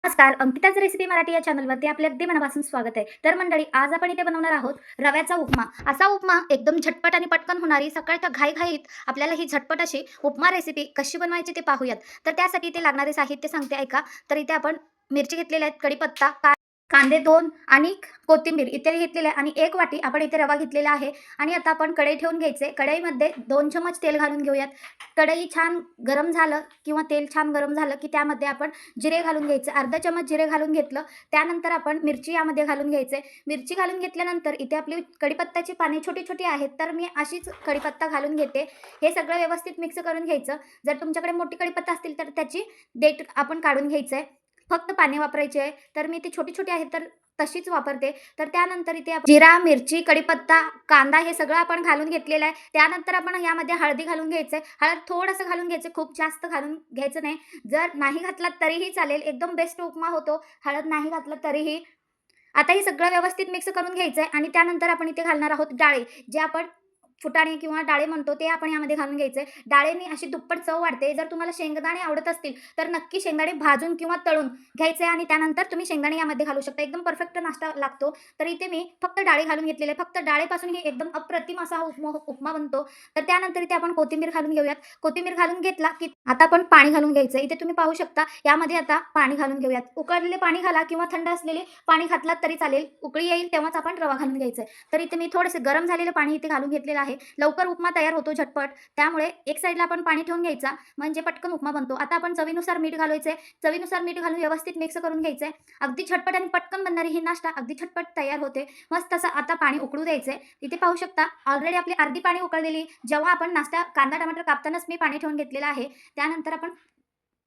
नमस्कार, अंकिताच रेसिपी मराठी या चॅनलवरती आपले अगदी मनापासून स्वागत आहे. तर मंडळी, आज आपण इथे बनवणार आहोत रव्याचा उपमा. असा उपमा एकदम झटपट आणि पटकन होणारी, सकाळच्या घाईघाईत आपल्याला ही झटपट अशी उपमा रेसिपी कशी बनवायची ते पाहूयात. तर त्यासाठी इथे लागणारे साहित्य सांगते ऐका. तर इथे आपण मिरची घेतलेल्या आहेत, कढीपत्ता, कांदे 2 आणि कोथिंबीर इत्यादी घेतलेले आहे आणि 1 वाटी आपण इथे रवा घेतलेला आहे. आणि आता आपण कढई ठेवून घ्यायचे. कढईमध्ये 2 चमच तेल घालून घेऊयात. कढई छान गरम झालं किंवा तेल छान गरम झालं, की त्यामध्ये आपण जिरे घालून घ्यायचे. अर्धा चमच जिरे घालून घेतलं. त्यानंतर आपण मिरची यामध्ये घालून घ्यायचे. मिरची घालून घेतल्यानंतर इथे आपली कढीपत्त्याची पाने छोटी-छोटी आहेत, तर मी अशीच कढीपत्ता घालून घेते. हे सगळं व्यवस्थित मिक्स करून घ्यायचं. जर तुमच्याकडे मोठी कढीपत्ता असतील, तर त्याची देठ आपण काढून घ्यायचं आहे. फक्त पाने वापरायची आहे. तर मी ती छोटी-छोटी आहेत, तर तशीच वापरते. तर त्यानंतर इथे आपण जिरा, मिरची, कढीपत्ता, कांदा हे सगळं आपण घालून घेतलेलं आहे. त्यानंतर आपण यामध्ये हळदी घालून घ्यायचं आहे. हळद थोडंसं घालून घ्यायचं, खूप जास्त घालून घ्यायचं नाही. जर नाही घातलात तरीही चालेल, एकदम बेस्ट उपमा होतो, हळद नाही घातलं तरीही. आता हे सगळं व्यवस्थित मिक्स करून घ्यायचं आहे आणि त्यानंतर आपण इथे घालणार आहोत डाळे, जे आपण फुटाणे किंवा डाळे म्हणतो ते आपण यामध्ये घालून घ्यायचे. डाळेने अशी दुप्पट चव वाढते. जर तुम्हाला शेंगदाणे आवडत असतील, तर नक्की शेंगदाणे भाजून किंवा तळून घ्यायचे आणि त्यानंतर तुम्ही शेंगदाणे यामध्ये घालू शकता. एकदम परफेक्ट नाश्ता लागतो. तर इथे मी फक्त डाळी घालून घेतलेले. फक्त डाळीपासून हे एकदम अप्रतिम असा हा उपमा उपमा बनतो. तर त्यानंतर इथे आपण कोथिंबीर घालून घेऊयात. कोथिंबीर घालून घेतला, की आता आपण पाणी घालून घ्यायचं. इथे तुम्ही पाहू शकता, यामध्ये आता पाणी घालून घेऊयात. उकळलेले पाणी घाला किंवा थंड असलेले पाणी घातलात तरी चालेल. उकळी येईल तेव्हाच आपण रवा घालून घ्यायचा आहे. तर इथे मी थोडंसं गरम झालेलं पाणी इथे घालून घेतलेलं आहे. लवकर उपमा तयार होतो झटपट. त्यामुळे एक साईडला आपण पाणी ठेवून घ्यायचा, म्हणजे पटकन उपमा बनतो. आता आपण चवीनुसार मीठ घालायचंय. चवीनुसार मीठ घालून व्यवस्थित मिक्स करून घ्यायचंय. अगदी झटपट आणि पटकन बनणारी ही नाश्ता अगदी झटपट तयार होते. मस्त असं आता पाणी उकळू द्यायचंय. इथे पाहू शकता ऑलरेडी आपली अर्धी पाणी उकळलेली. जेव्हा आपण नाश्ता कांदा, टमाटर कापतानाच मी पाणी ठेवून घेतलेलं आहे. त्यानंतर आपण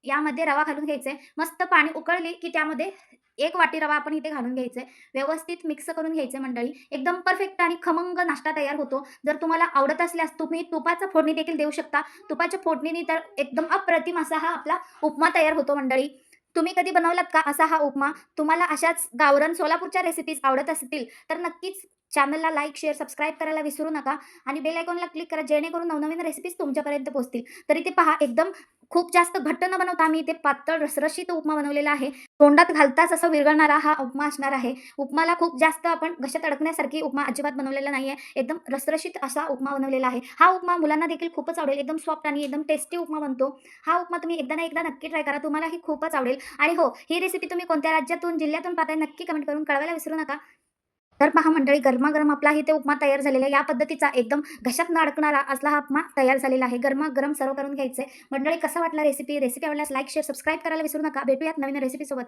यामध्ये रवा घालून घ्यायचा आहे. मस्त पाणी उकळले, की त्यामध्ये 1 वाटी रवा आपण इथे घालून घ्यायचा आहे. व्यवस्थित मिक्स करून घ्यायचं मंडळी. एकदम परफेक्ट आणि खमंग नाश्ता तयार होतो. जर तुम्हाला आवडत असल्यास तुम्ही तुपाचं फोडणी देखील देऊ शकता. तुपाच्या फोडणीने तर एकदम अप्रतिम असा हा आपला उपमा तयार होतो मंडळी. तुम्ही कधी बनवलात का असा हा उपमा? तुम्हाला अशाच गावरान सोलापूरच्या रेसिपीज आवडत असतील, तर नक्कीच चॅनलला लाईक, शेअर, सबस्क्राईब करायला विसरू नका आणि बेल आयकॉनला क्लिक करा, जेणेकरून नवनवीन रेसिपीज तुमच्यापर्यंत पोहोचतील. तर इथे पहा, एकदम खूप जास्त घट्ट न बनवता आम्ही इथे पातळ रसरशीत उपमा बनवलेला आहे. तोंडात घालताच असं विरघळणारा हा उपमा असणार आहे. उपमाला खूप जास्त आपण घशात अडकण्यासारखी उपमा अजिबात बनवलेला नाहीये. एकदम रसरशीत असा उपमा बनवलेला आहे. हा उपमा मुलांना देखील खूपच आवडेल. एकदम सॉफ्ट आणि एकदम टेस्टी उपमा बनतो. हा उपमा तुम्ही एकदा ना एकदा नक्की ट्राय करा. तुम्हालाही खूपच आवडेल. आणि हो, ही रेसिपी तुम्ही कोणत्या राज्यातून, जिल्ह्यातून पाहताय नक्की कमेंट करून कळवायला विसरू नका. तर पहा मंडळी, गरमागरम आपला इथे उपमा तयार झालेला आहे. या पद्धतीचा एकदम घशात न अडकणारा असला हा उपमा तयार झालेला आहे. गरमागरम सर्व्ह करून घ्यायचे. मंडळी, कसा वाटला रेसिपी? रेसिपी आवडल्यास लाईक, शेअर, सबस्क्राईब करायला विसरू नका. भेटूयात नवीन रेसिपीसोबत.